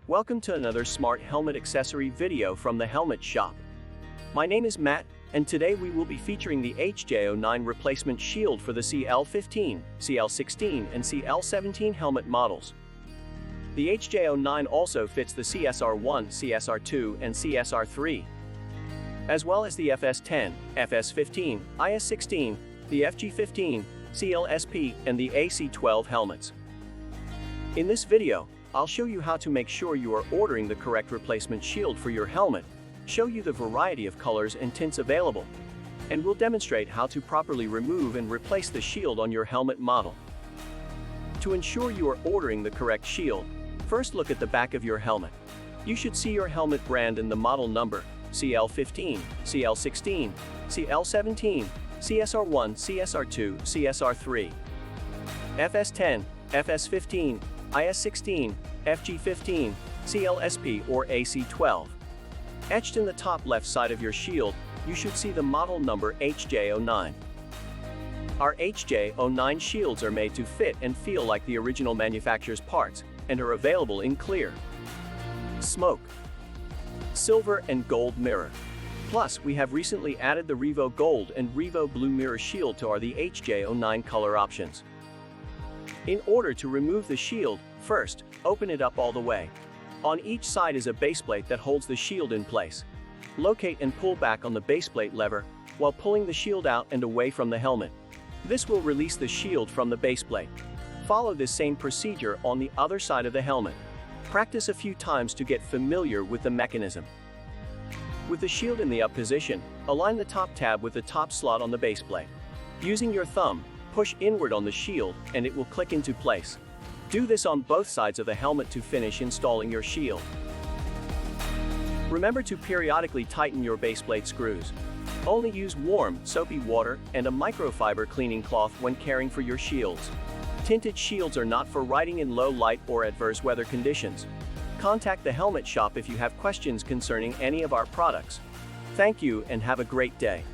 Welcome to another smart helmet accessory video from the Helmet Shop. My name is Matt, and today we will be featuring the HJ-09 replacement shield for the CL15, CL16, and CL17 helmet models. The HJ-09 also fits the CSR1, CSR2, and CSR3, as well as the FS10, FS15, IS16, the FG15, CLSP, and the AC12 helmets. In this video, I'll show you how to make sure you are ordering the correct replacement shield for your helmet, show you the variety of colors and tints available, and we'll demonstrate how to properly remove and replace the shield on your helmet model. To ensure you are ordering the correct shield, first look at the back of your helmet. You should see your helmet brand and the model number: CL15, CL16, CL17, CSR1, CSR2, CSR3, FS10, FS15, IS16, FG15, CLSP or AC12. Etched in the top left side of your shield, you should see the model number HJ-09. Our HJ-09 shields are made to fit and feel like the original manufacturer's parts and are available in clear, smoke, silver, and gold mirror. Plus, we have recently added the Revo Gold and Revo Blue mirror shield to the HJ-09 color options. In order to remove the shield, first, open it up all the way. On each side is a baseplate that holds the shield in place. Locate and pull back on the baseplate lever while pulling the shield out and away from the helmet. This will release the shield from the baseplate. Follow this same procedure on the other side of the helmet. Practice a few times to get familiar with the mechanism. With the shield in the up position, align the top tab with the top slot on the baseplate. Using your thumb, push inward on the shield and it will click into place. Do this on both sides of the helmet to finish installing your shield. Remember to periodically tighten your baseplate screws. Only use warm, soapy water and a microfiber cleaning cloth when caring for your shields. Tinted shields are not for riding in low light or adverse weather conditions. Contact the Helmet Shop if you have questions concerning any of our products. Thank you and have a great day.